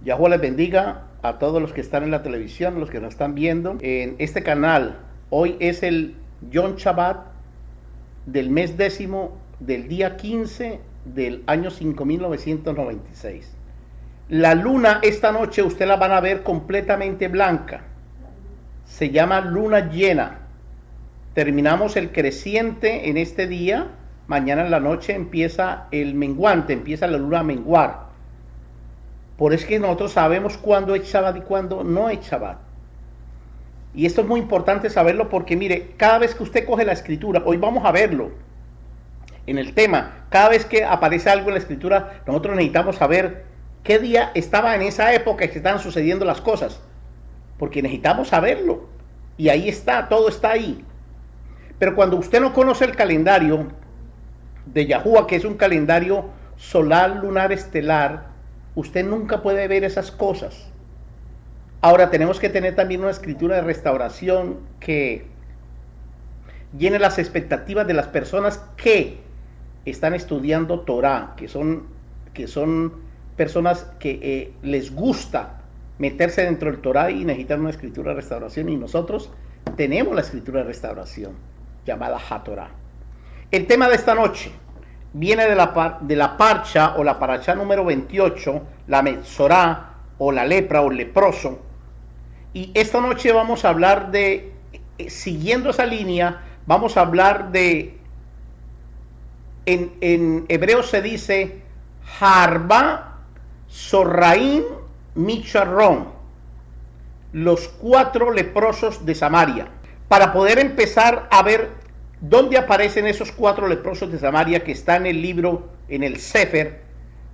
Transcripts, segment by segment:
Yahuwah les bendiga a todos los que están en la televisión, los que nos están viendo en este canal. Hoy es el Yom Shabbat del mes décimo del día 15 del año 5996. La luna esta noche usted la van a ver completamente blanca. Se llama luna llena. Terminamos el creciente en este día. Mañana en la noche empieza el menguante, empieza la luna a menguar. Por eso es que nosotros sabemos cuándo es Shabbat y cuándo no es Shabbat. Y esto es muy importante saberlo porque, mire, cada vez que usted coge la escritura, hoy vamos a verlo en el tema, cada vez que aparece algo en la escritura, nosotros necesitamos saber qué día estaba en esa época que estaban sucediendo las cosas. Porque necesitamos saberlo. Y ahí está, todo está ahí. Pero cuando usted no conoce el calendario de Yahuwah, que es un calendario solar, lunar, estelar, usted nunca puede ver esas cosas. Ahora tenemos que tener también una escritura de restauración que llene las expectativas de las personas que están estudiando Torah, que son personas que les gusta meterse dentro del Torah y necesitan una escritura de restauración, y nosotros tenemos la escritura de restauración llamada HaTorah. El tema de esta noche viene de la parcha o la parachá número 28, la Metzorá o la lepra o leproso. Y esta noche vamos a hablar de, siguiendo esa línea, vamos a hablar de, en hebreo se dice, Harba Sorraín Micharrón, los 4 leprosos de Samaria. Para poder empezar a ver dónde aparecen esos 4 leprosos de Samaria que está en el libro, en el Sefer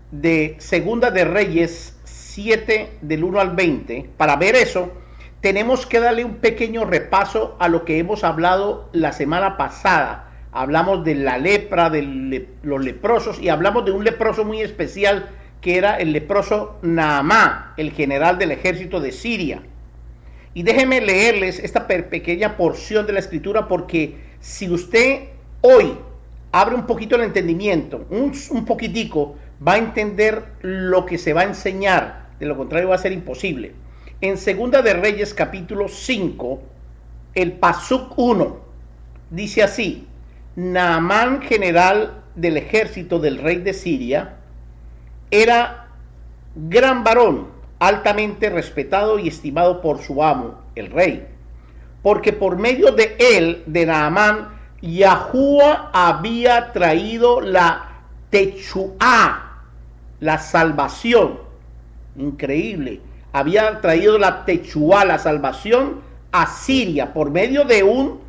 de Segunda de Reyes 7 del 1 al 20, para ver eso, tenemos que darle un pequeño repaso a lo que hemos hablado la semana pasada. Hablamos de la lepra, de los leprosos, y hablamos de un leproso muy especial que era el leproso Naamán, el general del ejército de Siria. Y déjenme leerles esta pequeña porción de la escritura, porque si usted hoy abre un poquito el entendimiento, un poquitico, va a entender lo que se va a enseñar. De lo contrario va a ser imposible. En Segunda de Reyes capítulo 5, el pasuk 1, dice así: Naamán, general del ejército del rey de Siria, era gran varón, altamente respetado y estimado por su amo, el rey, porque por medio de él, de Naamán, Yahuwah había traído la Techuá, la salvación. Increíble. Había traído la Techuá, la salvación, a Siria por medio de un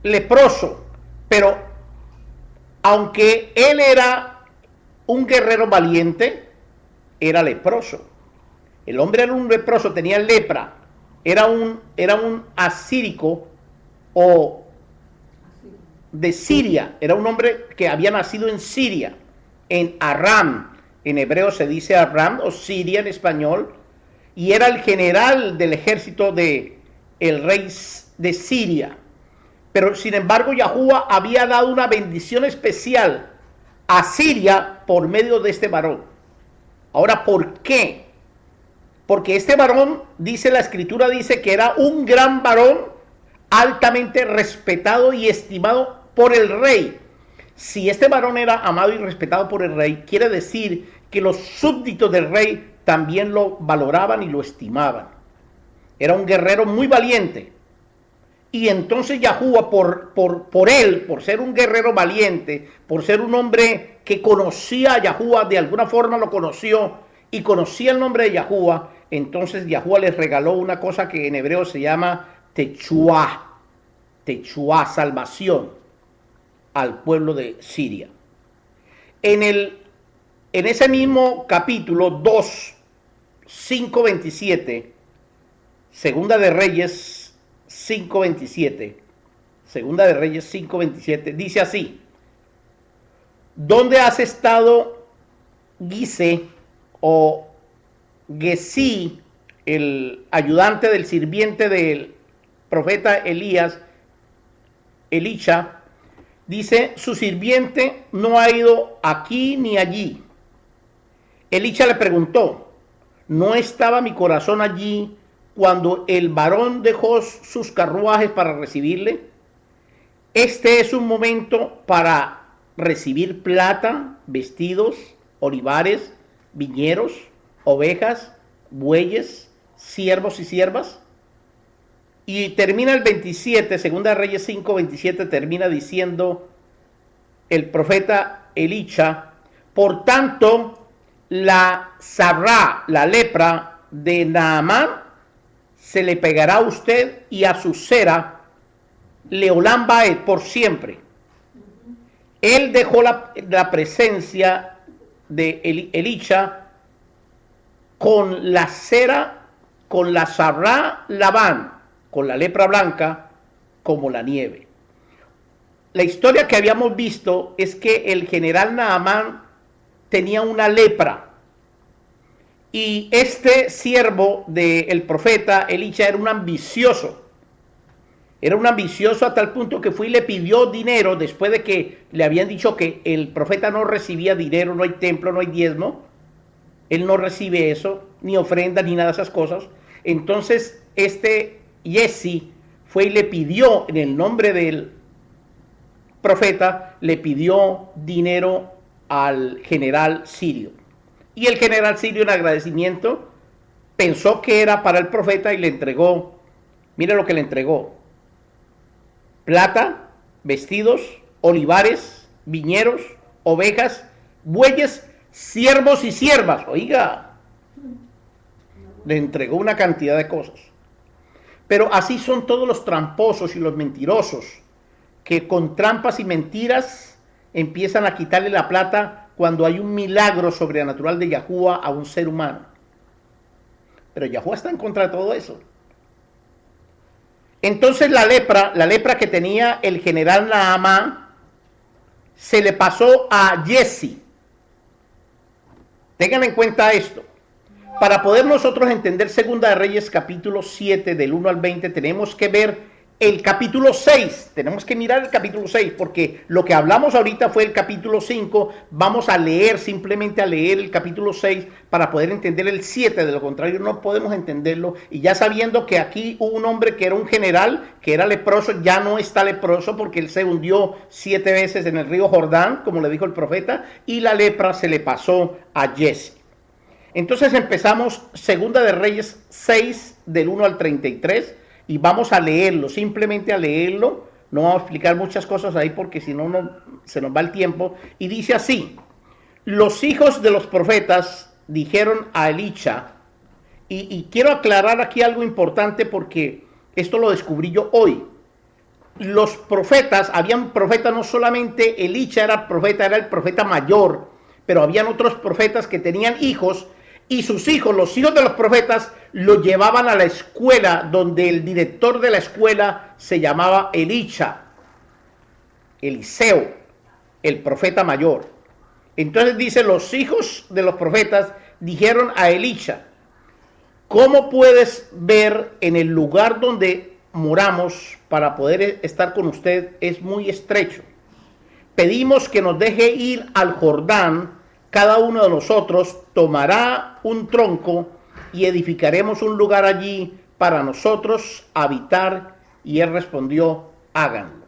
leproso. Pero aunque él era un guerrero valiente, era leproso. El hombre era un leproso, tenía lepra. Era un asírico o de Siria. Era un hombre que había nacido en Siria, en Aram. En hebreo se dice Aram o Siria en español. Y era el general del ejército del rey de Siria. Pero sin embargo Yahuwah había dado una bendición especial a Siria por medio de este varón. Ahora, ¿por qué? Porque este varón, dice la escritura, dice que era un gran varón, altamente respetado y estimado por el rey. Si este varón era amado y respetado por el rey, quiere decir que los súbditos del rey también lo valoraban y lo estimaban. Era un guerrero muy valiente. Y entonces Yahuwah, por él, por ser un guerrero valiente, por ser un hombre que conocía a Yahuwah, de alguna forma lo conoció y conocía el nombre de Yahuwah, entonces Yahuwah les regaló una cosa que en hebreo se llama Techuá, salvación al pueblo de Siria. En ese mismo capítulo 2, 5:27, Segunda de Reyes 5:27, Segunda de Reyes 5:27, dice así: ¿dónde has estado, Gise o Gesí, el ayudante del sirviente del profeta Elisha? Dice, su sirviente no ha ido aquí ni allí. Elisha le preguntó, ¿no estaba mi corazón allí cuando el varón dejó sus carruajes para recibirle? Este es un momento para recibir plata, vestidos, olivares, viñeros, ovejas, bueyes, siervos y siervas. Y termina el 27, Segunda Reyes 5, 27, termina diciendo el profeta Elisha, por tanto, la sarrá, la lepra de Naamán, se le pegará a usted y a su cera, Leolán Baed, por siempre. Él dejó la presencia de Elisha con la cera, con la sarrá Labán, con la lepra blanca, como la nieve. La historia que habíamos visto es que el general Naamán tenía una lepra. Y este siervo del profeta Elisha era un ambicioso. Era un ambicioso a tal punto que fue y le pidió dinero después de que le habían dicho que el profeta no recibía dinero, no hay templo, no hay diezmo. Él no recibe eso, ni ofrenda, ni nada de esas cosas. Entonces este Jesse fue y le pidió en el nombre del profeta, le pidió dinero al general sirio. Y el general sirio, en agradecimiento, pensó que era para el profeta y le entregó, mire lo que le entregó: plata, vestidos, olivares, viñeros, ovejas, bueyes, siervos y siervas. Oiga, le entregó una cantidad de cosas. Pero así son todos los tramposos y los mentirosos, que con trampas y mentiras empiezan a quitarle la plata cuando hay un milagro sobrenatural de Yahuwah a un ser humano. Pero Yahuwah está en contra de todo eso. Entonces la lepra que tenía el general Naamán, se le pasó a Jesse. Tengan en cuenta esto. Para poder nosotros entender Segunda de Reyes capítulo 7 del 1 al 20, tenemos que ver el capítulo 6, tenemos que mirar el capítulo 6, porque lo que hablamos ahorita fue el capítulo 5, vamos a leer, simplemente a leer el capítulo 6 para poder entender el 7, de lo contrario no podemos entenderlo. Y ya sabiendo que aquí hubo un hombre que era un general, que era leproso, ya no está leproso porque él se hundió 7 veces en el río Jordán, como le dijo el profeta, y la lepra se le pasó a Jesse. Entonces empezamos Segunda de Reyes 6 del 1 al 33 y vamos a leerlo, simplemente a leerlo. No vamos a explicar muchas cosas ahí porque si no, se nos va el tiempo. Y dice así: los hijos de los profetas dijeron a Elisha, y quiero aclarar aquí algo importante porque esto lo descubrí yo hoy. Los profetas, habían profetas, no solamente Elisha era el profeta mayor, pero habían otros profetas que tenían hijos, y sus hijos, los hijos de los profetas, lo llevaban a la escuela, donde el director de la escuela se llamaba Eliseo, el profeta mayor. Entonces dice, los hijos de los profetas dijeron a Elisha, ¿cómo puedes ver en el lugar donde moramos para poder estar con usted? Es muy estrecho. Pedimos que nos deje ir al Jordán. Cada uno de nosotros tomará un tronco y edificaremos un lugar allí para nosotros habitar. Y él respondió, háganlo.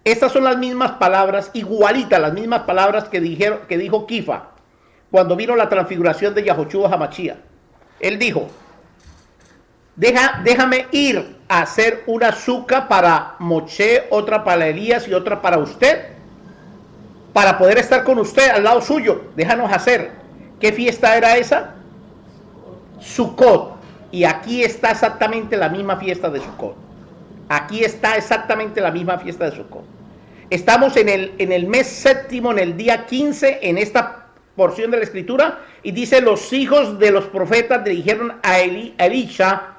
Estas son las mismas palabras, igualitas las mismas palabras que dijo Kifa cuando vino la transfiguración de Yahoshua Hamashia. Él dijo, déjame ir a hacer una azúcar para Moshe, otra para Elías y otra para usted, para poder estar con usted al lado suyo. Déjanos hacer. ¿Qué fiesta era esa? Sukkot. Y aquí está exactamente la misma fiesta de Sukkot. Aquí está exactamente la misma fiesta de Sukkot. Estamos en el mes séptimo, en el día 15, en esta porción de la escritura, y dice, los hijos de los profetas le dijeron a Elisha,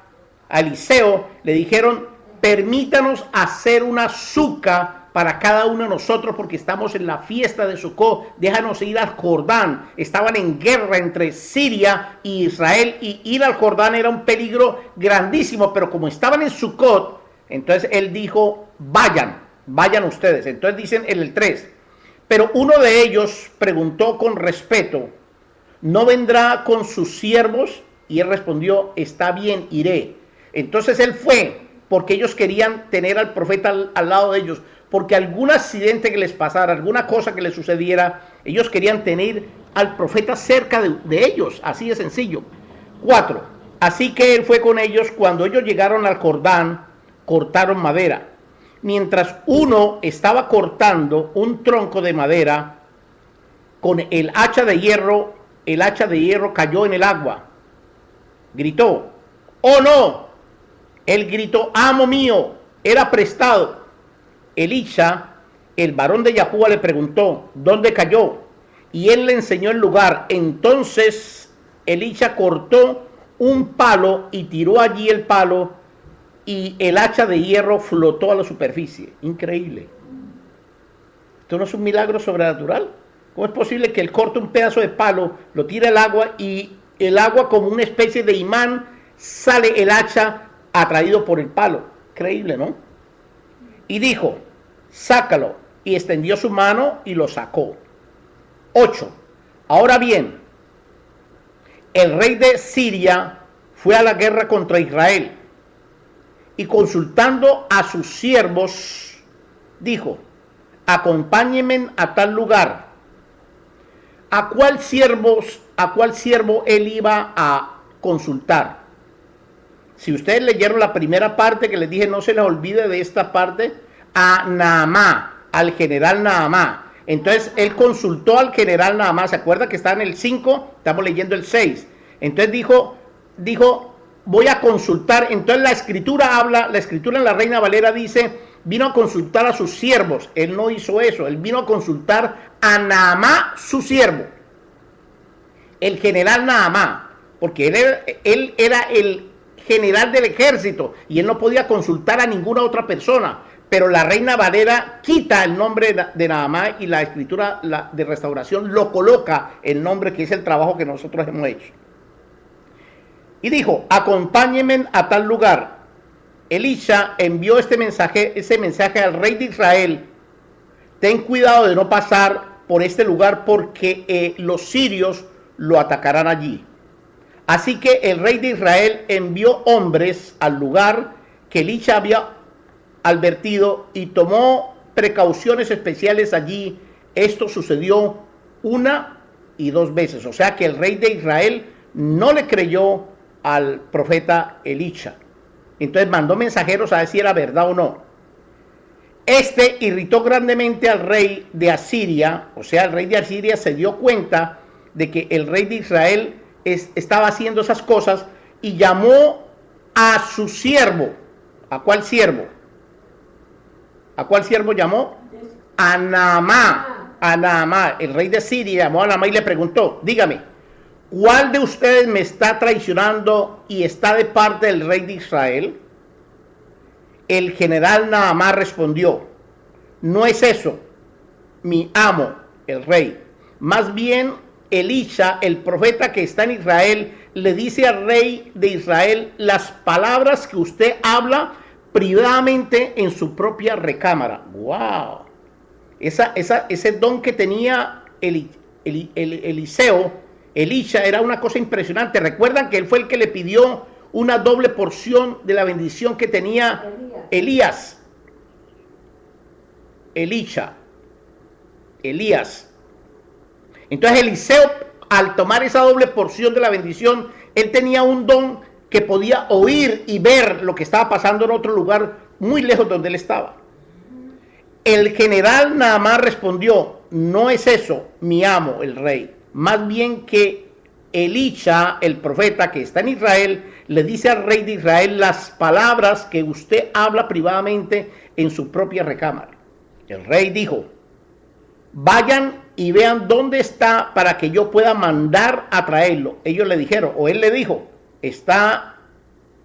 a Eliseo, le dijeron, permítanos hacer una azúcar para cada uno de nosotros, porque estamos en la fiesta de Sukkot. Déjanos ir al Jordán. Estaban en guerra entre Siria y Israel, y ir al Jordán era un peligro grandísimo, pero como estaban en Sukkot, entonces él dijo, vayan. vayan ustedes. Entonces dicen en el 3, pero uno de ellos preguntó con respeto, ¿no vendrá con sus siervos? Y él respondió, está bien, iré. Entonces él fue, porque ellos querían tener al profeta al lado de ellos, porque algún accidente que les pasara, alguna cosa que les sucediera, ellos querían tener al profeta cerca de ellos, así de sencillo. 4, así que él fue con ellos. Cuando ellos llegaron al Jordán, cortaron madera. Mientras uno estaba cortando un tronco de madera con el hacha de hierro cayó en el agua. Gritó, ¡oh no! Él gritó, amo mío, era prestado. Elisha, el varón de Yahuá, le preguntó, ¿dónde cayó? Y él le enseñó el lugar. Entonces Elisha cortó un palo y tiró allí el palo, y el hacha de hierro flotó a la superficie. Increíble. ¿Esto no es un milagro sobrenatural? ¿Cómo es posible que él corte un pedazo de palo, lo tire al agua, y el agua, como una especie de imán, sale el hacha atraído por el palo? Increíble, ¿no? Y dijo, sácalo, y extendió su mano y lo sacó. 8. Ahora bien, el rey de Siria fue a la guerra contra Israel, y consultando a sus siervos, dijo, acompáñenme a tal lugar. ¿A cuál siervo él iba a consultar? Si ustedes leyeron la primera parte que les dije, no se les olvide de esta parte, a Naamá, al general Naamá. Entonces él consultó al general Naamá. ¿Se acuerda que está en el 5? Estamos leyendo el 6. Entonces dijo, voy a consultar. Entonces la escritura en la Reina Valera dice, vino a consultar a sus siervos. Él no hizo eso, él vino a consultar a Naamá, su siervo, el general Naamá, porque él era el general del ejército y él no podía consultar a ninguna otra persona. Pero la Reina Valera quita el nombre de Naamá, y la escritura de restauración lo coloca el nombre, que es el trabajo que nosotros hemos hecho. Y dijo, acompáñenme a tal lugar. Elisha envió ese mensaje al rey de Israel: ten cuidado de no pasar por este lugar, porque los sirios lo atacarán allí. Así que el rey de Israel envió hombres al lugar que Elisha había advertido y tomó precauciones especiales allí. Esto sucedió 1 y 2 veces. O sea que el rey de Israel no le creyó al profeta Elisha. Entonces mandó mensajeros a ver si era verdad o no. Este irritó grandemente al rey de Asiria. O sea, el rey de Asiria se dio cuenta de que el rey de Israel estaba haciendo esas cosas, y llamó a su siervo. ¿A cuál siervo? ¿A cuál siervo llamó? A Naamá. A Naamá. El rey de Siria llamó a Naamá y le preguntó, dígame, ¿cuál de ustedes me está traicionando y está de parte del rey de Israel? El general Naamá respondió, no es eso, mi amo, el rey. Más bien, Elisha, el profeta que está en Israel, le dice al rey de Israel las palabras que usted habla privadamente en su propia recámara. ¡Wow! Ese don que tenía Elisha era una cosa impresionante. Recuerdan que él fue el que le pidió una doble porción de la bendición que tenía Elías. Entonces Eliseo, al tomar esa doble porción de la bendición, él tenía un don que podía oír y ver lo que estaba pasando en otro lugar muy lejos de donde él estaba. El general Naamán respondió, no es eso, mi amo, el rey. Más bien que Elisha, el profeta que está en Israel, le dice al rey de Israel las palabras que usted habla privadamente en su propia recámara. El rey dijo, vayan y vean dónde está para que yo pueda mandar a traerlo. Ellos le dijeron, o él le dijo, está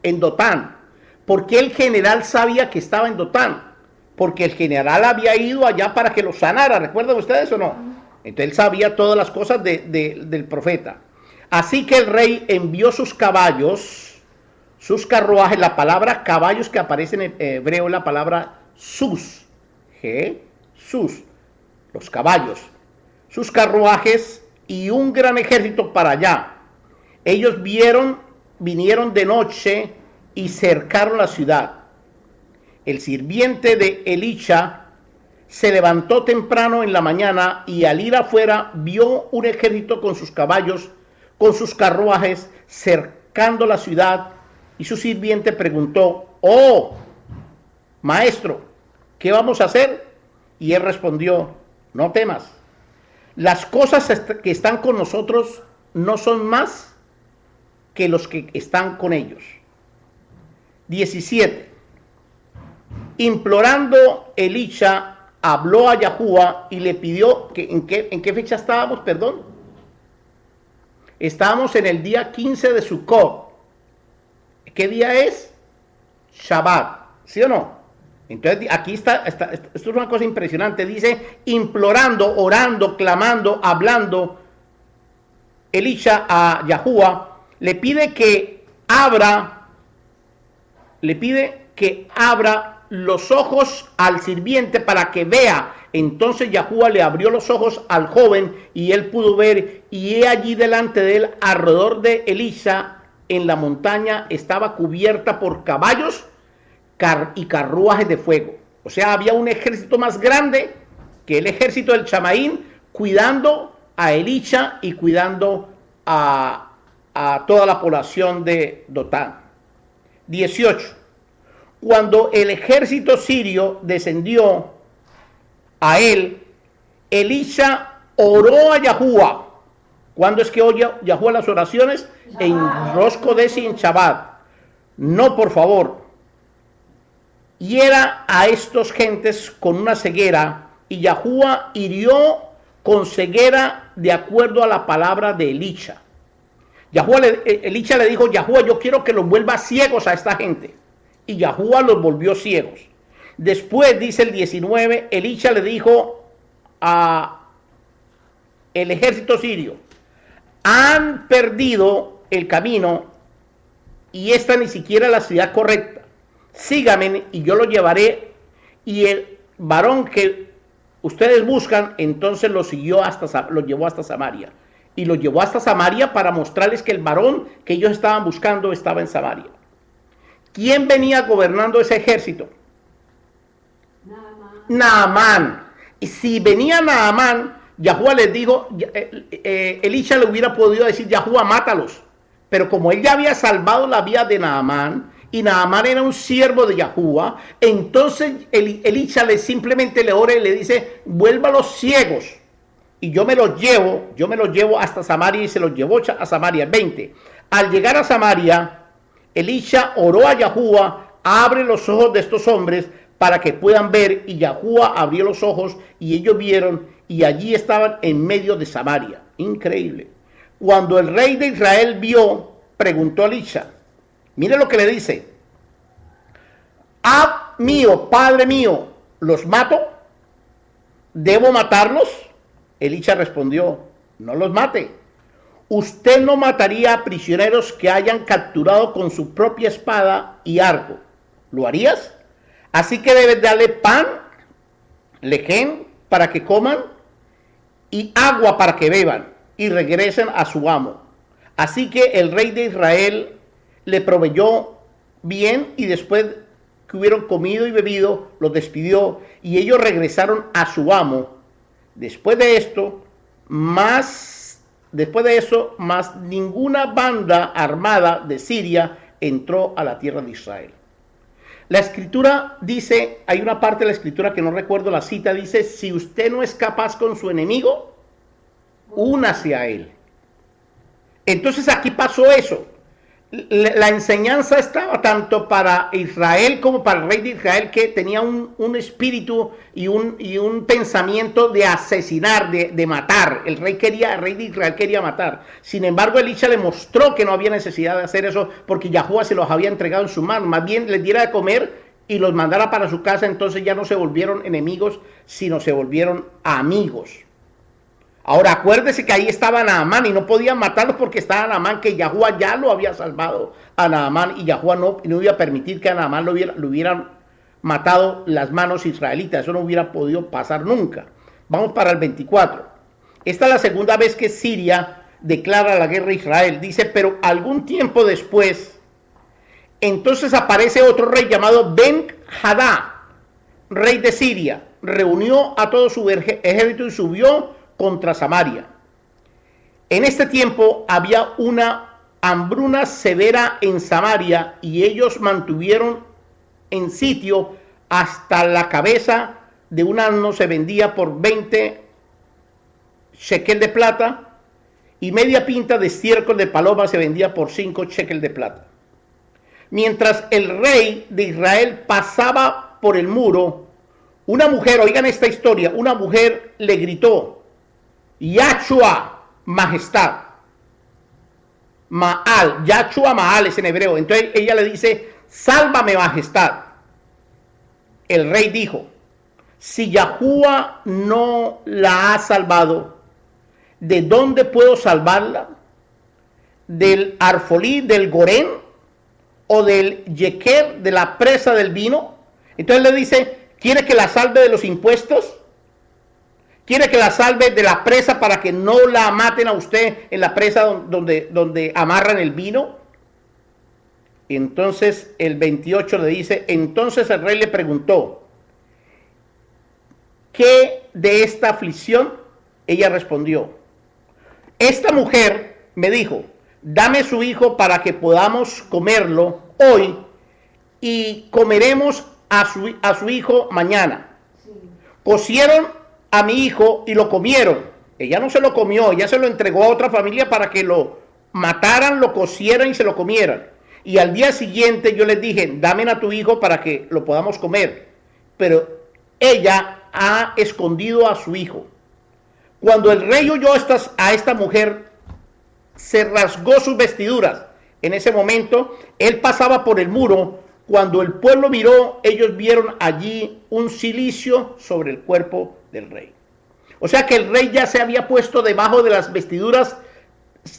en Dotán. ¿Por qué el general sabía que estaba en Dotán? Porque el general había ido allá para que lo sanara. ¿Recuerdan ustedes o no? Entonces él sabía todas las cosas del profeta. Así que el rey envió sus caballos, sus carruajes. La palabra caballos que aparece en hebreo es la palabra sus. Jesús, los caballos, sus carruajes y un gran ejército para allá. Ellos vinieron de noche y cercaron la ciudad. El sirviente de Elisha se levantó temprano en la mañana y al ir afuera vio un ejército con sus caballos, con sus carruajes, cercando la ciudad, y su sirviente preguntó: oh, maestro, ¿qué vamos a hacer? Y él respondió: no temas, las cosas que están con nosotros no son más que los que están con ellos. 17. Implorando, Elisha habló a Yahuwah y le pidió que, ¿en qué fecha estábamos? Perdón. Estábamos en el día 15 de Sukkot. ¿Qué día es? Shabbat, ¿sí o no? Entonces aquí está, esto es una cosa impresionante. Dice: implorando, orando, clamando, hablando, Elisha a Yahuwah le pide que abra los ojos al sirviente para que vea. Entonces Yahuwah le abrió los ojos al joven y él pudo ver, y he allí delante de él, alrededor de Elisha, en la montaña, estaba cubierta por caballos y carruajes de fuego. O sea, había un ejército más grande que el ejército del Chamaín, cuidando a Elisha y cuidando a toda la población de Dotán. 18. Cuando el ejército sirio descendió a él, Elisha oró a Yahuwah. ¿Cuándo es que oye Yahuwah las oraciones? En Rosh Kodesh y en Shabbat. No, por favor. Hiera a estos gentes con una ceguera, y Yahuwah hirió con ceguera de acuerdo a la palabra de Elisha. Elisha le dijo: Yahuwah, yo quiero que los vuelva ciegos a esta gente. Y Yahuwah los volvió ciegos. Después, dice el 19, Elisha le dijo a el ejército sirio: han perdido el camino y esta ni siquiera es la ciudad correcta. Síganme y yo lo llevaré. Y el varón que ustedes buscan, entonces lo llevó hasta Samaria. Y lo llevó hasta Samaria para mostrarles que el varón que ellos estaban buscando estaba en Samaria. ¿Quién venía gobernando ese ejército? Naamán. Y si venía Naamán, Yahuwah les dijo, Elisha le hubiera podido decir: Yahuwah, mátalos. Pero como él ya había salvado la vida de Naamán, y Naamán era un siervo de Yahuwah, entonces Elisha simplemente le ora y le dice: vuélvalos ciegos. Y yo me los llevo hasta Samaria, y se los llevó a Samaria. 20. Al llegar a Samaria, Elisha oró a Yahuwah: abre los ojos de estos hombres para que puedan ver. Y Yahuwah abrió los ojos y ellos vieron, y allí estaban en medio de Samaria. Increíble. Cuando el rey de Israel vio, preguntó a Elisha, mire lo que le dice: Ab mío, padre mío, ¿los mato? ¿Debo matarlos? Elisha respondió: no los mate. Usted no mataría a prisioneros que hayan capturado con su propia espada y arco. ¿Lo harías? Así que debes darle pan, lejen, para que coman, y agua para que beban, y regresen a su amo. Así que el rey de Israel le proveyó bien, y después que hubieron comido y bebido, los despidió, y ellos regresaron a su amo. Después de eso, más ninguna banda armada de Siria entró a la tierra de Israel. La escritura dice, hay una parte de la escritura que no recuerdo la cita, dice: si usted no es capaz con su enemigo, únase a él. Entonces aquí pasó eso. La enseñanza estaba tanto para Israel como para el rey de Israel, que tenía un espíritu y un pensamiento de asesinar, de matar. El rey de Israel quería matar. Sin embargo, Elisha le mostró que no había necesidad de hacer eso, porque Yahuwah se los había entregado en su mano. Más bien les diera de comer y los mandara para su casa. Entonces ya no se volvieron enemigos, sino se volvieron amigos. Ahora acuérdese que ahí estaba Naamán y no podían matarlos porque estaba Naamán, que Yahuwah ya lo había salvado a Naamán, y Yahuwah no iba a permitir que a Naamán lo hubieran matado las manos israelitas. Eso no hubiera podido pasar nunca. Vamos para el 24. Esta es la segunda vez que Siria declara la guerra a Israel. Dice, pero algún tiempo después, entonces aparece otro rey llamado Ben-Hadad, rey de Siria. Reunió a todo su ejército y subió contra Samaria. En este tiempo había una hambruna severa en Samaria y ellos mantuvieron en sitio hasta la cabeza de un asno se vendía por 20 shekel de plata y media pinta de estiércol de paloma se vendía por 5 shekel de plata. Mientras el rey de Israel pasaba por el muro, una mujer, oigan esta historia, una mujer le gritó, Yahshua, majestad. Maal, Yahshua Maal es en hebreo. Entonces ella le dice, sálvame, majestad. El rey dijo, si Yahuwah no la ha salvado, ¿de dónde puedo salvarla? ¿Del Arfolí, del Gorén o del Yeker, de la presa del vino? Entonces le dice, ¿quiere que la salve de los impuestos? ¿Quiere que la salve de la presa para que no la maten a usted en la presa donde amarran el vino? Entonces el 28 le dice, entonces el rey le preguntó, ¿qué de esta aflicción? Ella respondió, esta mujer me dijo, dame su hijo para que podamos comerlo hoy y comeremos a su hijo mañana. Sí. Cocieron a mi hijo y lo comieron. Ella no se lo comió, ella se lo entregó a otra familia para que lo mataran, lo cocieran y se lo comieran. Y al día siguiente yo les dije, dame a tu hijo para que lo podamos comer. Pero ella ha escondido a su hijo. Cuando el rey oyó a esta mujer, se rasgó sus vestiduras. En ese momento, él pasaba por el muro. Cuando el pueblo miró, ellos vieron allí un cilicio sobre el cuerpo del rey. O sea que el rey ya se había puesto debajo de las vestiduras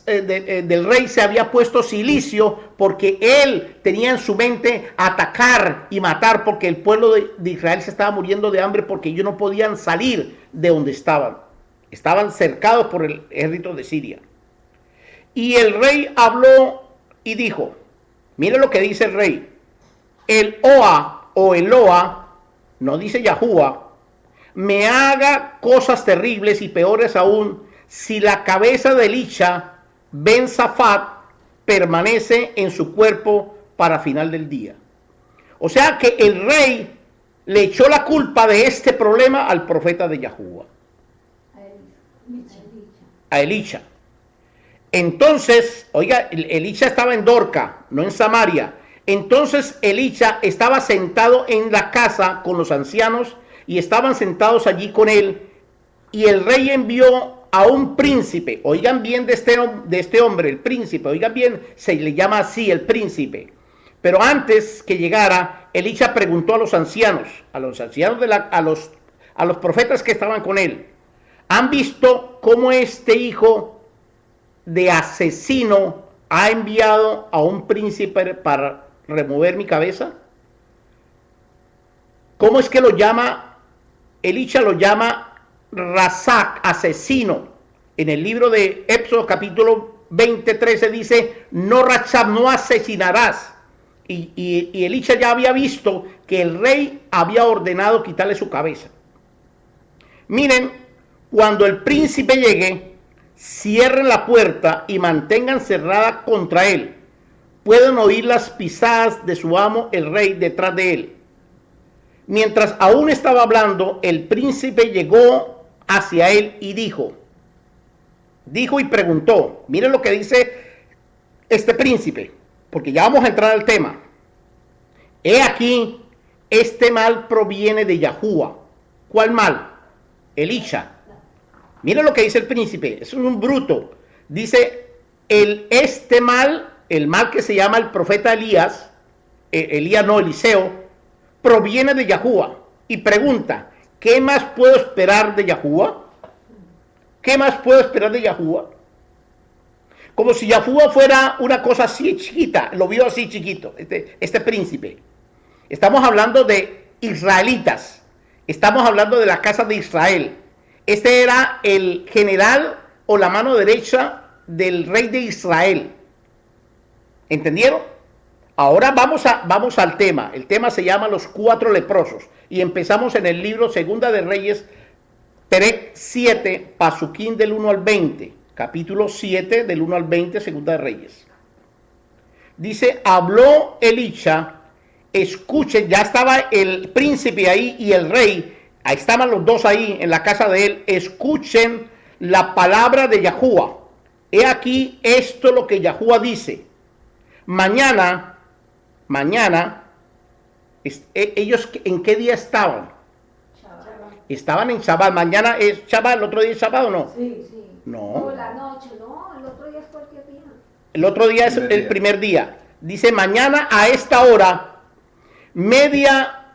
del rey, se había puesto cilicio porque él tenía en su mente atacar y matar, porque el pueblo de Israel se estaba muriendo de hambre porque ellos no podían salir de donde estaban. Estaban cercados por el ejército de Siria. Y el rey habló y dijo, mire lo que dice el rey, el Oa o Eloa, no dice Yahuwah, me haga cosas terribles y peores aún si la cabeza de Elisha Ben Safat permanece en su cuerpo para final del día. O sea que el rey le echó la culpa de este problema al profeta de Yahuwah, a Elisha. Entonces, oiga, Elisha estaba en Dorca, no en Samaria. Entonces Elisha estaba sentado en la casa con los ancianos y estaban sentados allí con él. Y el rey envió a un príncipe, oigan bien de este hombre, el príncipe, oigan bien, se le llama así el príncipe. Pero antes que llegara, Elisha preguntó a los ancianos, a los profetas que estaban con él, ¿han visto cómo este hijo de asesino ha enviado a un príncipe para remover mi cabeza? ¿Cómo es que lo llama? Elisha lo llama Razak, asesino. En el libro de Éxodo capítulo 20:13 dice, no Rachab, no asesinarás. Y Elisha ya había visto que el rey había ordenado quitarle su cabeza. Miren, cuando el príncipe llegue, cierren la puerta y mantengan cerrada contra él. Pueden oír las pisadas de su amo, el rey, detrás de él. Mientras aún estaba hablando, el príncipe llegó hacia él y dijo y preguntó, miren lo que dice este príncipe, porque ya vamos a entrar al tema. He aquí, este mal proviene de Yahuwah. ¿Cuál mal? Elisha. Miren lo que dice el príncipe, es un bruto. Dice, este mal, el mal que se llama el profeta Elías, Eliseo, proviene de Yahuwah. Y pregunta, ¿qué más puedo esperar de Yahuwah? ¿Qué más puedo esperar de Yahuwah? Como si Yahuwah fuera una cosa así chiquita, lo vio así chiquito, este príncipe. Estamos hablando de israelitas. Estamos hablando de la casa de Israel. Este era el general o la mano derecha del rey de Israel. ¿Entendieron? Ahora vamos al tema. El tema se llama los 4 leprosos. Y empezamos en el libro Segunda de Reyes, Perec 7, Pasuquín del 1 al 20. Capítulo 7 del 1 al 20, Segunda de Reyes. Dice, habló Elisha, escuchen, ya estaba el príncipe ahí y el rey, ahí estaban los dos ahí en la casa de él, escuchen la palabra de Yahuwah. He aquí esto lo que Yahuwah dice. Mañana, ellos ¿en qué día estaban? Shabbat. Estaban en Shabbat. Mañana es Shabbat, el otro día es Shabbat, ¿o no? Sí, sí. No. No, la noche, no, el otro día es cualquier día. El otro día es el primer día. Dice, mañana a esta hora, media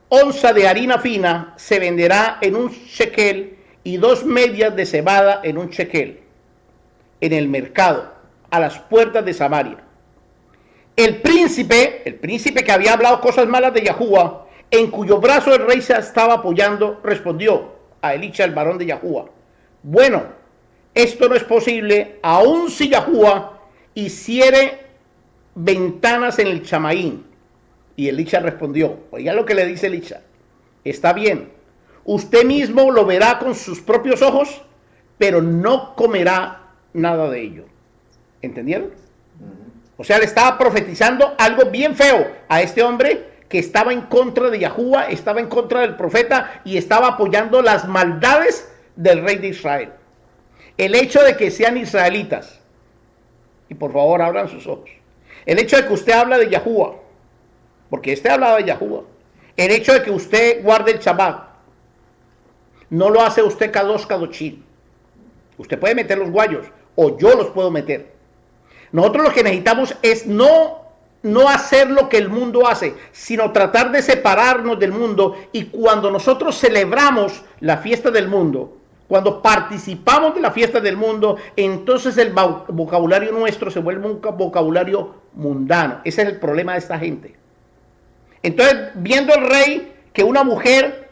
onza de harina fina se venderá en un shekel y 2 medias de cebada en un shekel en el mercado, a las puertas de Samaria. El príncipe que había hablado cosas malas de Yahuwah, en cuyo brazo el rey se estaba apoyando, respondió a Elisha, el varón de Yahuwah, bueno, esto no es posible, aun si Yahuwah hiciere ventanas en el Chamaín. Y Elisha respondió, oiga lo que le dice Elisha, está bien, usted mismo lo verá con sus propios ojos, pero no comerá nada de ello. ¿Entendieron? O sea, le estaba profetizando algo bien feo a este hombre que estaba en contra de Yahuwah, estaba en contra del profeta y estaba apoyando las maldades del rey de Israel. El hecho de que sean israelitas, y por favor abran sus ojos, el hecho de que usted habla de Yahuwah, porque este hablaba de Yahuwah, el hecho de que usted guarde el Shabbat, no lo hace usted Kadosh Kadoshim. Usted puede meter los guayos, o yo los puedo meter. Nosotros lo que necesitamos es no hacer lo que el mundo hace, sino tratar de separarnos del mundo. Y cuando nosotros celebramos la fiesta del mundo, cuando participamos de la fiesta del mundo, entonces el vocabulario nuestro se vuelve un vocabulario mundano. Ese es el problema de esta gente. Entonces, viendo el rey que una mujer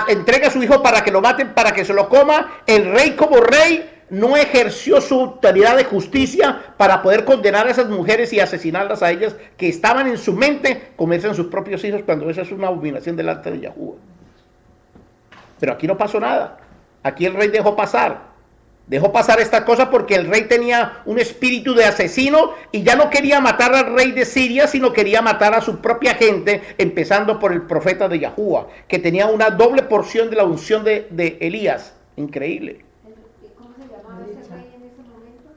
entrega a su hijo para que lo maten, para que se lo coma, el rey como rey no ejerció su autoridad de justicia para poder condenar a esas mujeres y asesinarlas a ellas que estaban en su mente comerse a sus propios hijos, cuando esa es una abominación delante de Yahuwah. Pero aquí no pasó nada. Aquí el rey dejó pasar esta cosa porque el rey tenía un espíritu de asesino y ya no quería matar al rey de Siria, sino quería matar a su propia gente, empezando por el profeta de Yahuwah, que tenía una doble porción de la unción de Elías. Increíble. ¿Cómo se llamaba ese rey en ese momento?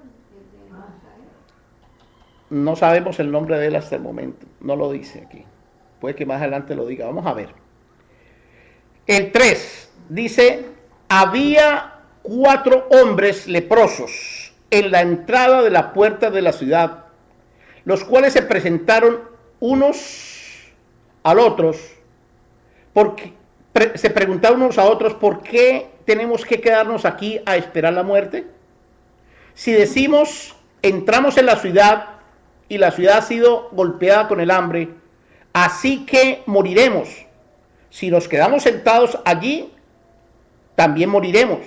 No sabemos el nombre de él hasta el momento. No lo dice aquí. Puede que más adelante lo diga. Vamos a ver. El 3 dice, había 4 hombres leprosos en la entrada de la puerta de la ciudad, los cuales se presentaron unos a otros, porque se preguntaron unos a otros, ¿por qué tenemos que quedarnos aquí a esperar la muerte? Si decimos, entramos en la ciudad y la ciudad ha sido golpeada con el hambre, así que moriremos. Si nos quedamos sentados allí, también moriremos.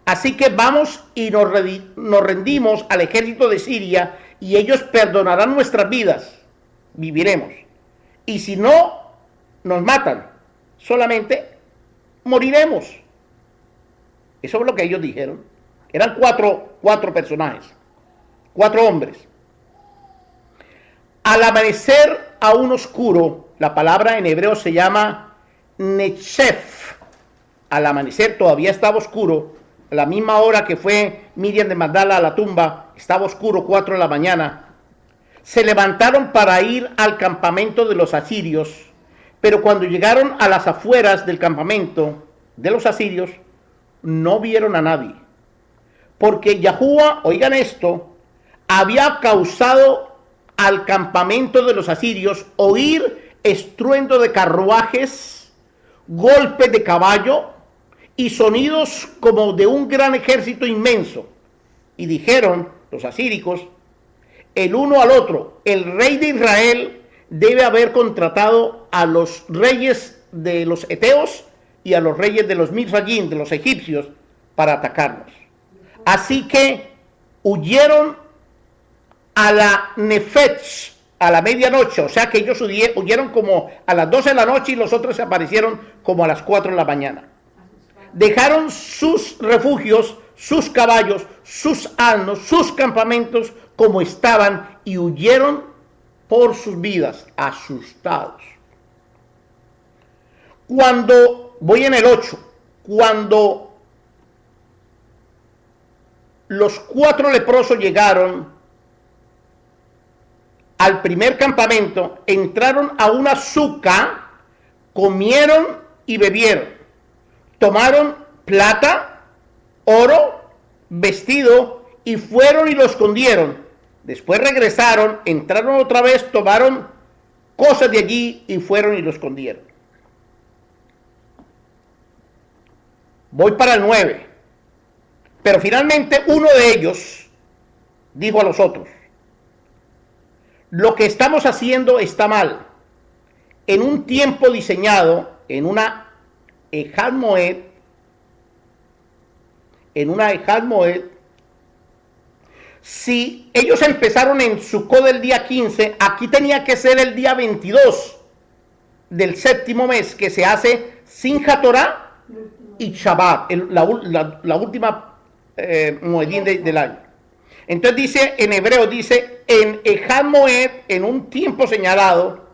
Así que vamos y nos rendimos al ejército de Siria y ellos perdonarán nuestras vidas. Viviremos. Y si no, nos matan. Solamente moriremos. Eso es lo que ellos dijeron. Eran cuatro personajes. 4 hombres. Al amanecer aún oscuro, la palabra en hebreo se llama Nechef. Al amanecer todavía estaba oscuro. A la misma hora que fue Miriam de Magdala a la tumba, estaba oscuro, 4 de la mañana. Se levantaron para ir al campamento de los asirios, pero cuando llegaron a las afueras del campamento de los asirios, no vieron a nadie. Porque Yahuwah, oigan esto, había causado al campamento de los asirios oír estruendo de carruajes, golpes de caballo y sonidos como de un gran ejército inmenso. Y dijeron los asíricos el uno al otro, el rey de Israel debe haber contratado a los reyes de los eteos y a los reyes de los Mizraim, de los egipcios, para atacarnos. Así que huyeron a la Nefetz, a la medianoche, o sea que ellos huyeron como a las 12 de la noche y los otros se aparecieron como a las 4 de la mañana. Dejaron sus refugios, sus caballos, sus asnos, sus campamentos como estaban y huyeron por sus vidas, asustados. Cuando, voy en el 8, cuando los 4 leprosos llegaron al primer campamento, entraron a una suca, comieron y bebieron, tomaron plata, oro, vestido y fueron y lo escondieron. Después regresaron, entraron otra vez, tomaron cosas de allí y fueron y lo escondieron. Voy para el 9. Pero finalmente uno de ellos dijo a los otros: lo que estamos haciendo está mal. En un tiempo diseñado, en una Ejad Moed, si ellos empezaron en Sukkot del día 15, aquí tenía que ser el día 22 del séptimo mes, que se hace Simchat Torah y Shabbat, la última Moedín del año. Entonces dice, en hebreo dice, en Ejad Moed, en un tiempo señalado,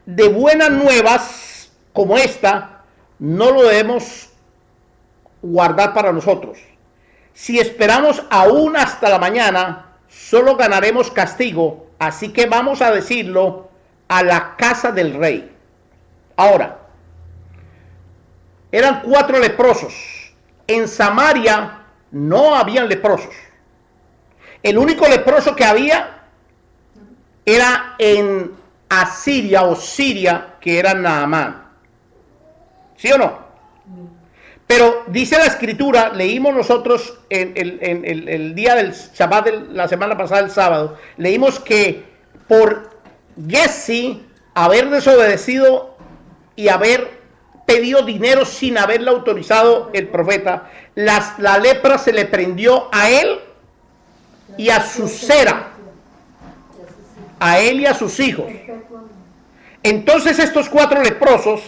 de buenas nuevas como esta, no lo debemos guardar para nosotros. Si esperamos aún hasta la mañana, solo ganaremos castigo, así que vamos a decirlo a la casa del rey. Ahora, eran 4 leprosos. En Samaria no habían leprosos. El único leproso que había era en Asiria o Siria, que era Naamán. ¿Sí o no? Pero dice la escritura, leímos nosotros en el día del Shabbat de la semana pasada, el sábado, leímos que por Giezi haber desobedecido y haber pedido dinero sin haberle autorizado el profeta, la lepra se le prendió a él y a su cera, a él y a sus hijos. Entonces estos 4 leprosos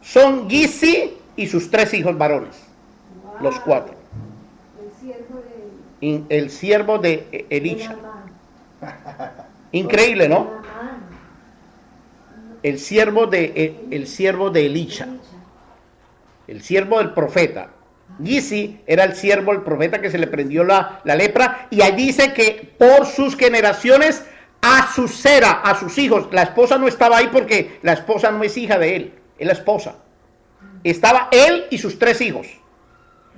son Giezi y sus 3 hijos varones, los 4. El siervo de Elisha. Increíble, ¿no? El siervo de Elisha, el siervo del profeta. Giezi era el siervo del profeta que se le prendió la lepra, y ahí dice que por sus generaciones a su cera, a sus hijos. La esposa no estaba ahí porque la esposa no es hija de él, es la esposa. Estaba él y sus 3 hijos.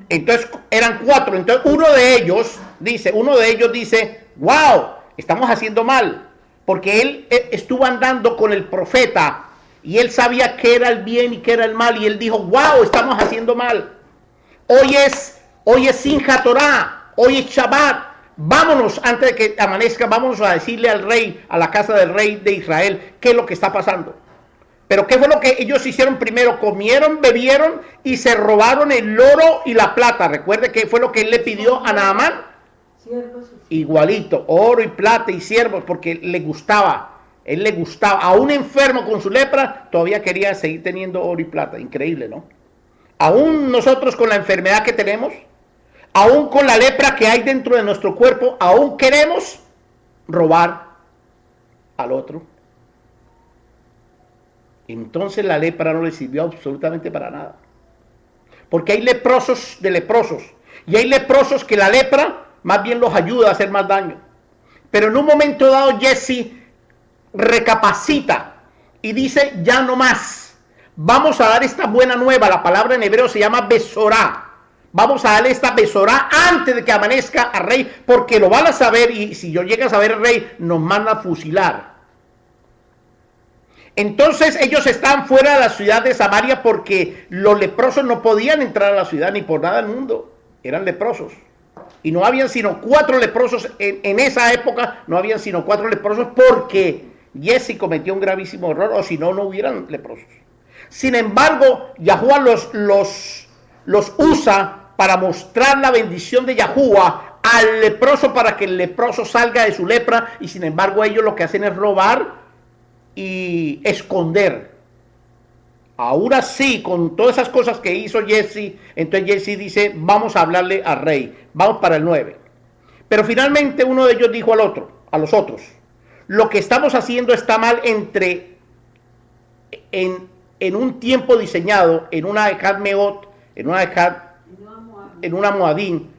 Entonces eran 4. Entonces uno de ellos dice, wow, estamos haciendo mal, porque él estuvo andando con el profeta y él sabía qué era el bien y qué era el mal, y él dijo, wow, estamos haciendo mal. Hoy es Simchat Torah, hoy es Shabbat. Vámonos, antes de que amanezca, vámonos a decirle al rey, a la casa del rey de Israel, qué es lo que está pasando. Pero ¿qué fue lo que ellos hicieron primero? Comieron, bebieron y se robaron el oro y la plata. Recuerde que fue lo que él le pidió a Naamán. Igualito, oro y plata y siervos, porque le gustaba. Él le gustaba. Aún enfermo con su lepra, todavía quería seguir teniendo oro y plata. Increíble, ¿no? Aún nosotros con la enfermedad que tenemos, aún con la lepra que hay dentro de nuestro cuerpo, aún queremos robar al otro. Entonces la lepra no le sirvió absolutamente para nada. Porque hay leprosos de leprosos. Y hay leprosos que la lepra más bien los ayuda a hacer más daño. Pero en un momento dado Giezi recapacita y dice, ya no más. Vamos a dar esta buena nueva. La palabra en hebreo se llama besorá. Vamos a darle esta besorá antes de que amanezca al rey, porque lo van a saber, y si yo llega a saber el rey, nos manda a fusilar. Entonces ellos están fuera de la ciudad de Samaria porque los leprosos no podían entrar a la ciudad ni por nada del mundo. Eran leprosos. Y no habían sino 4 leprosos. En esa época no habían sino 4 leprosos porque Jesse cometió un gravísimo error, o si no, no hubieran leprosos. Sin embargo, Yahuwah los usa para mostrar la bendición de Yahuwah al leproso, para que el leproso salga de su lepra, y sin embargo ellos lo que hacen es robar y esconder. Aún así, con todas esas cosas que hizo Jesse, entonces Jesse dice, vamos a hablarle al rey, vamos para el 9. Pero finalmente uno de ellos dijo a los otros, lo que estamos haciendo está mal en un tiempo diseñado, en una Echad Meot, en una Moadín,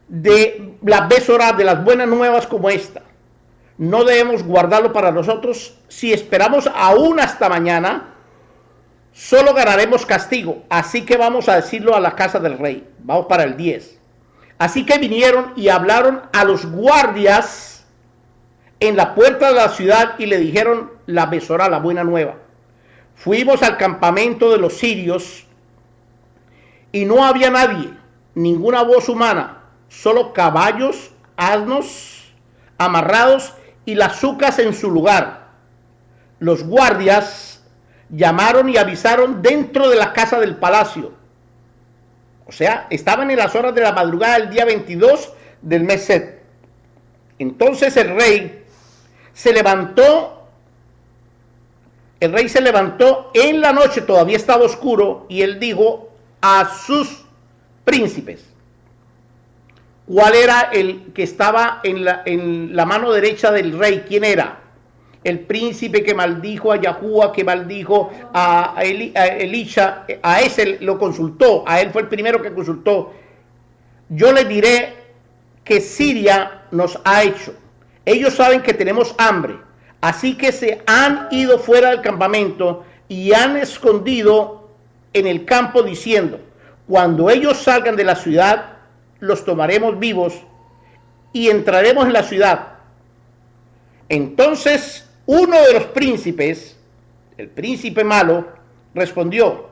de las Besorá, de las buenas nuevas como esta. No debemos guardarlo para nosotros. Si esperamos aún hasta mañana, solo ganaremos castigo. Así que vamos a decirlo a la casa del rey. Vamos para el 10. Así que vinieron y hablaron a los guardias en la puerta de la ciudad y le dijeron la Besorá, la buena nueva. Fuimos al campamento de los sirios y no había nadie, ninguna voz humana, solo caballos, asnos amarrados y las sucas en su lugar. Los guardias llamaron y avisaron dentro de la casa del palacio. O sea, estaban en las horas de la madrugada del día 22 del mes Set. Entonces el rey se levantó en la noche, todavía estaba oscuro, y él dijo a sus príncipes. ¿Cuál era el que estaba en la mano derecha del rey? ¿Quién era? El príncipe que maldijo a Yahuwah, que maldijo a Elisha. A ese lo consultó, a él fue el primero que consultó. Yo les diré que Siria nos ha hecho. Ellos saben que tenemos hambre. Así que se han ido fuera del campamento y han escondido en el campo diciendo, cuando ellos salgan de la ciudad, los tomaremos vivos y entraremos en la ciudad. Entonces uno de los príncipes, el príncipe malo, respondió,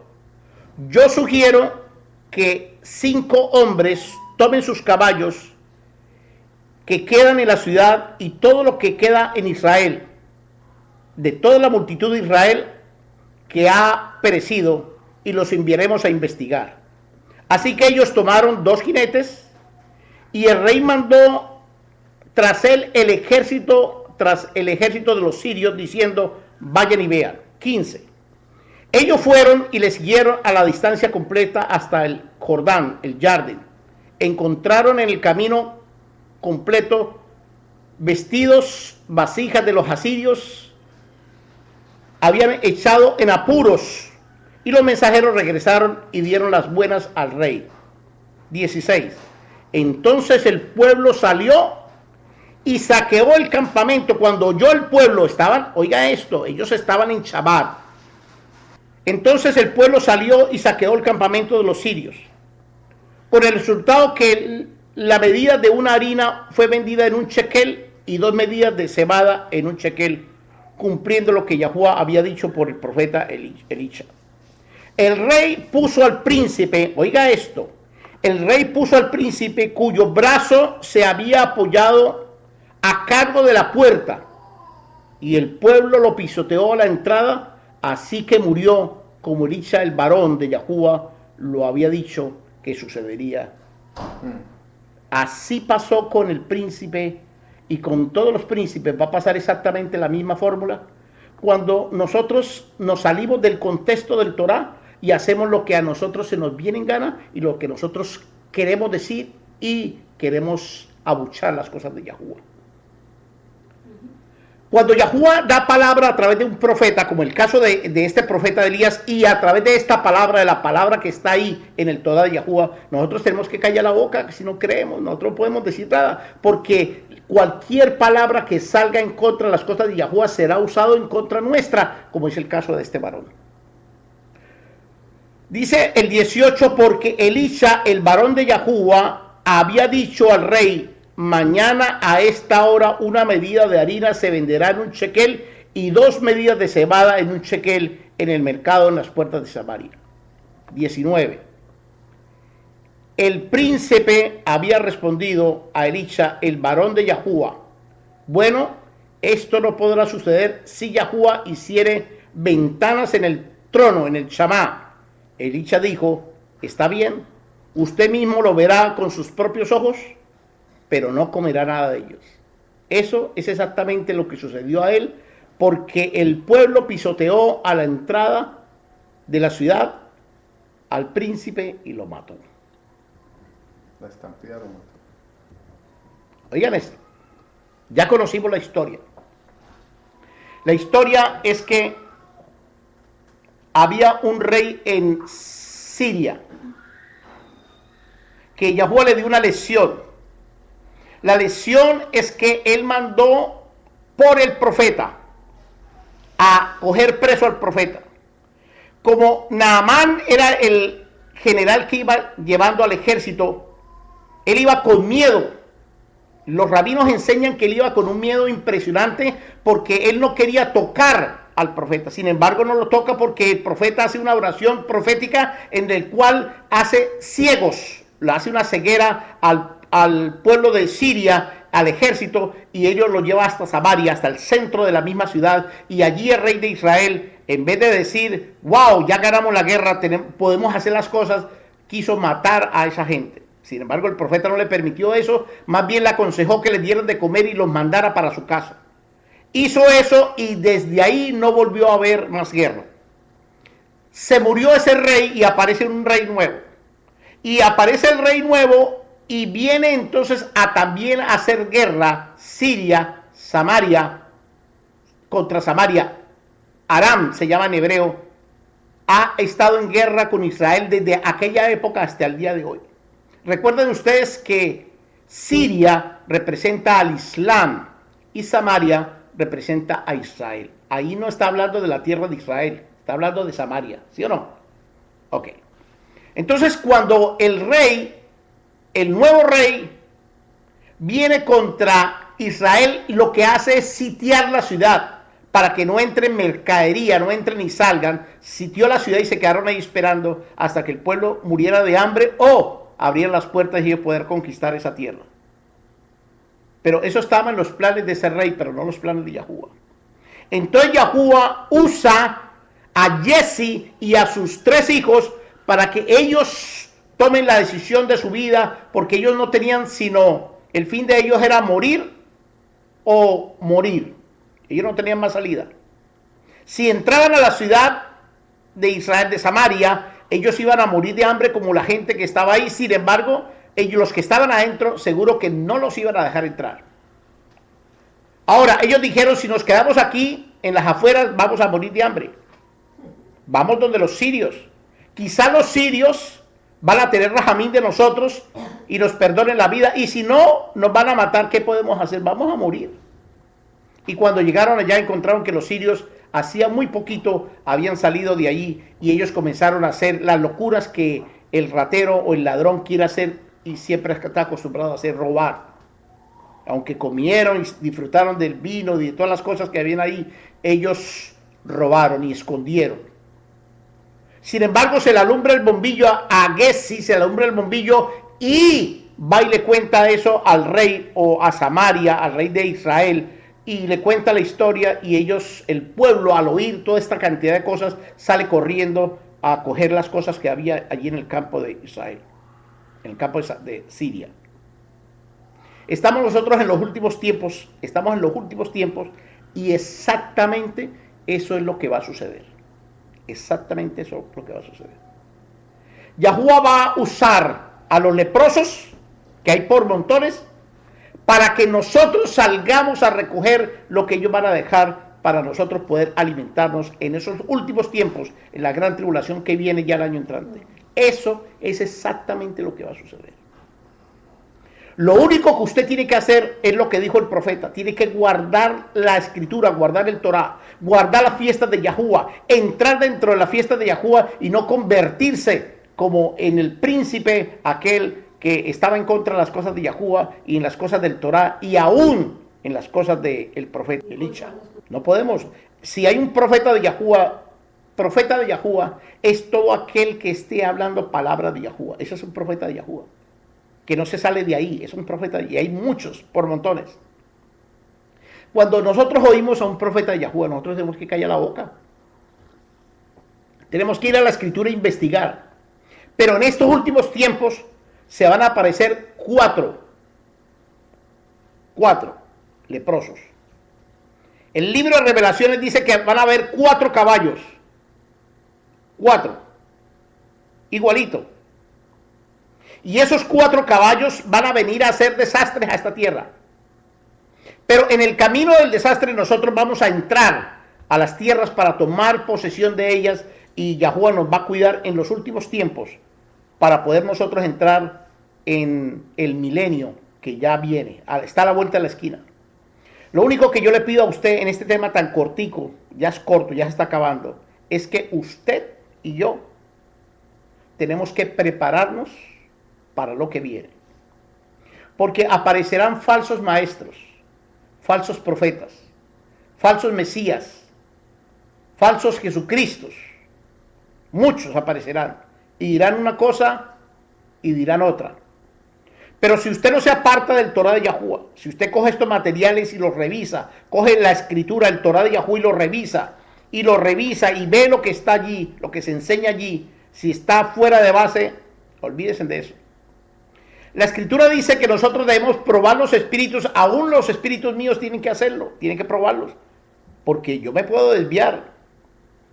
yo sugiero que 5 hombres tomen sus caballos que quedan en la ciudad y todo lo que queda en Israel, de toda la multitud de Israel que ha perecido, y los enviaremos a investigar. Así que ellos tomaron 2 jinetes y el rey mandó tras él el ejército de los sirios diciendo, vayan y vean. 15. Ellos fueron y le siguieron a la distancia completa hasta el Jordán, el Jardín. Encontraron en el camino completo vestidos, vasijas de los asirios, habían echado en apuros, y los mensajeros regresaron y dieron las buenas al rey. 16. Entonces el pueblo salió y saqueó el campamento. Cuando oyó el pueblo, oiga esto, ellos estaban en Shabbat. Entonces el pueblo salió y saqueó el campamento de los sirios, con el resultado que la medida de una harina fue vendida en un shekel y 2 medidas de cebada en un shekel, cumpliendo lo que Yahuwah había dicho por el profeta Elisha. El rey puso al príncipe, oiga esto, el rey puso al príncipe cuyo brazo se había apoyado a cargo de la puerta, y el pueblo lo pisoteó a la entrada, así que murió, como Elisha, el varón de Yahuwah, lo había dicho que sucedería. Así pasó con el príncipe, y con todos los príncipes va a pasar exactamente la misma fórmula cuando nosotros nos salimos del contexto del Torah y hacemos lo que a nosotros se nos viene en gana y lo que nosotros queremos decir y queremos abuchar las cosas de Yahuwah. Cuando Yahuwah da palabra a través de un profeta, como el caso de este profeta de Elías, y a través de esta palabra, de la palabra que está ahí en el Torah de Yahuwah, nosotros tenemos que callar la boca, si no creemos, nosotros no podemos decir nada, porque cualquier palabra que salga en contra de las cosas de Yahuwah será usado en contra nuestra, como es el caso de este varón. Dice el 18, porque Elisha, el varón de Yahuwah, había dicho al rey, mañana a esta hora una medida de harina se venderá en un shekel y 2 medidas de cebada en un shekel en el mercado en las puertas de Samaria. 19. El príncipe había respondido a Elisha, el varón de Yahuwah, bueno, esto no podrá suceder si Yahuwah hiciere ventanas en el trono, en el Shamá. Elisha dijo, está bien, usted mismo lo verá con sus propios ojos, pero no comerá nada de ellos. Eso es exactamente lo que sucedió a él, porque el pueblo pisoteó a la entrada de la ciudad al príncipe y lo mató. La estampida lo mató. Oigan esto, ya conocimos la historia. La historia es que había un rey en Siria que Yahuwah le dio una lección. La lección es que él mandó por el profeta a coger preso al profeta. Como Naamán era el general que iba llevando al ejército, él iba con miedo. Los rabinos enseñan que él iba con un miedo impresionante porque él no quería tocar al profeta. Sin embargo, no lo toca porque el profeta hace una oración profética en el cual hace ciegos, le hace una ceguera al pueblo de Siria, al ejército, y ellos lo lleva hasta Samaria, hasta el centro de la misma ciudad, y allí el rey de Israel, en vez de decir, wow, ya ganamos la guerra, podemos hacer las cosas, quiso matar a esa gente. Sin embargo, el profeta no le permitió eso, más bien le aconsejó que le dieran de comer y los mandara para su casa. Hizo eso y desde ahí no volvió a haber más guerra. Se murió ese rey y aparece un rey nuevo. Y aparece el rey nuevo y viene entonces a también hacer guerra Siria, Samaria, contra Samaria. Aram se llama en hebreo. Ha estado en guerra con Israel desde aquella época hasta el día de hoy. Recuerden ustedes que Siria representa al Islam y Samaria representa a Israel. Ahí no está hablando de la tierra de Israel, está hablando de Samaria, ¿sí o no? Ok. Entonces, cuando el rey, el nuevo rey, viene contra Israel, lo que hace es sitiar la ciudad para que no entre mercadería, no entren ni salgan. Sitió la ciudad y se quedaron ahí esperando hasta que el pueblo muriera de hambre o abrieran las puertas y poder conquistar esa tierra. Pero eso estaba en los planes de ese rey, pero no los planes de Yahuwah. Entonces Yahuwah usa a Jesse y a sus 3 hijos para que ellos tomen la decisión de su vida, porque ellos no tenían sino, el fin de ellos era morir o morir. Ellos no tenían más salida. Si entraban a la ciudad de Israel, de Samaria, ellos iban a morir de hambre como la gente que estaba ahí. Sin embargo, ellos, los que estaban adentro, seguro que no los iban a dejar entrar. Ahora, ellos dijeron, si nos quedamos aquí en las afueras, vamos a morir de hambre. Vamos donde los sirios. Quizá los sirios van a tener rajamín de nosotros y nos perdonen la vida. Y si no, nos van a matar. ¿Qué podemos hacer? Vamos a morir. Y cuando llegaron allá encontraron que los sirios hacía muy poquito habían salido de allí y ellos comenzaron a hacer las locuras que el ratero o el ladrón quiere hacer y siempre está acostumbrado a hacer, robar. Aunque comieron y disfrutaron del vino y de todas las cosas que habían ahí, ellos robaron y escondieron. Sin embargo, se le alumbra el bombillo a Gessi, se le alumbra el bombillo y va y le cuenta eso al rey o a Samaria, al rey de Israel, y le cuenta la historia y ellos, el pueblo, al oír toda esta cantidad de cosas, sale corriendo a coger las cosas que había allí en el campo de Israel, en el campo de Siria. Estamos nosotros en los últimos tiempos, y exactamente eso es lo que va a suceder. Exactamente eso es lo que va a suceder. Yahuwah va a usar a los leprosos, que hay por montones, para que nosotros salgamos a recoger lo que ellos van a dejar para nosotros poder alimentarnos en esos últimos tiempos, en la gran tribulación que viene ya el año entrante. Eso es exactamente lo que va a suceder. Lo único que usted tiene que hacer es lo que dijo el profeta. Tiene que guardar la escritura, guardar el Torah, guardar las fiestas de Yahuwah, entrar dentro de la fiesta de Yahuwah y no convertirse como en el príncipe aquel que estaba en contra de las cosas de Yahuwah y en las cosas del Torah y aún en las cosas del profeta Elisha. No podemos. Si hay un profeta de Yahuwah es todo aquel que esté hablando palabras de Yahuwah. Ese es un profeta de Yahuwah, que no se sale de ahí, es un profeta, y hay muchos, por montones. Cuando nosotros oímos a un profeta de Yahuwah, nosotros tenemos que callar la boca. Tenemos que ir a la escritura e investigar. Pero en estos últimos tiempos se van a aparecer cuatro leprosos. El libro de Revelaciones dice que van a haber 4 caballos. 4. Igualito. Y esos 4 caballos van a venir a hacer desastres a esta tierra. Pero en el camino del desastre nosotros vamos a entrar a las tierras para tomar posesión de ellas, y Yahuwah nos va a cuidar en los últimos tiempos para poder nosotros entrar en el milenio que ya viene, está a la vuelta de la esquina. Lo único que yo le pido a usted en este tema tan cortico, ya es corto, ya se está acabando, es que usted y yo tenemos que prepararnos para lo que viene. Porque aparecerán falsos maestros, falsos profetas, falsos mesías, falsos Jesucristos. Muchos aparecerán y dirán una cosa y dirán otra. Pero si usted no se aparta del Torah de Yahuwah, si usted coge estos materiales y los revisa, coge la escritura, el Torah de Yahuwah y lo revisa y ve lo que está allí, lo que se enseña allí, si está fuera de base, olvídense de eso. La escritura dice que nosotros debemos probar los espíritus, aún los espíritus míos tienen que hacerlo, tienen que probarlos, porque yo me puedo desviar.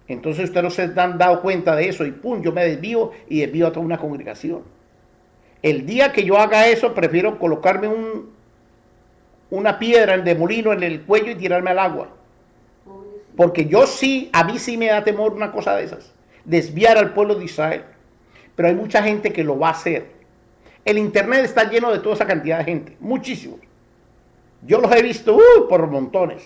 Entonces ustedes no se han dado cuenta de eso y pum, yo me desvío y desvío a toda una congregación. El día que yo haga eso, prefiero colocarme una piedra de molino en el cuello y tirarme al agua. Porque a mí sí me da temor una cosa de esas, desviar al pueblo de Israel. Pero hay mucha gente que lo va a hacer. El internet está lleno de toda esa cantidad de gente, muchísimos. Yo los he visto por montones.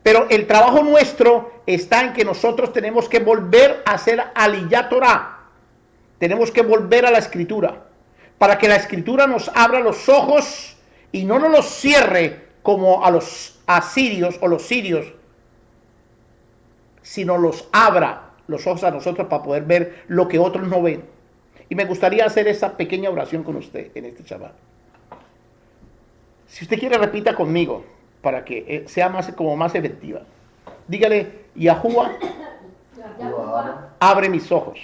Pero el trabajo nuestro está en que nosotros tenemos que volver a hacer Aliyah Torah. Tenemos que volver a la escritura, para que la escritura nos abra los ojos y no nos los cierre como a los asirios o los sirios, sino los abra los ojos a nosotros para poder ver lo que otros no ven. Y me gustaría hacer esa pequeña oración con usted en este Shabbat. Si usted quiere, repita conmigo para que sea más efectiva. Dígale: Yahuwah, abre mis ojos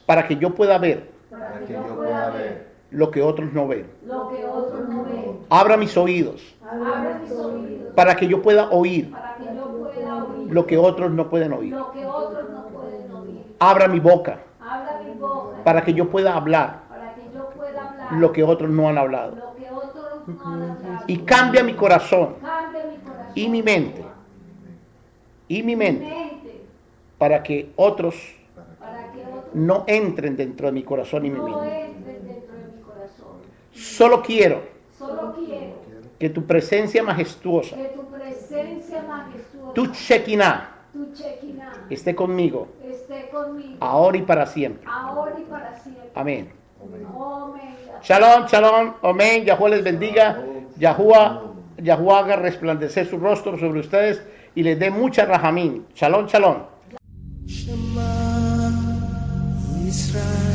para que yo pueda ver lo que otros no ven. Abra mis oídos para que yo pueda oír lo que otros no pueden oír. Abra mi boca para que yo pueda hablar lo que otros no han hablado. Y cambia mi corazón y mi mente para que otros no entren dentro de mi corazón y mi mente. Solo quiero que tu presencia majestuosa, tu Shekinah, esté conmigo ahora y para siempre. Amén. Shalom, shalom, amén. Yahuwah les bendiga. Yahuwah haga resplandecer su rostro sobre ustedes y les dé mucha rahamín. Shalom, shalom. Shema Israel.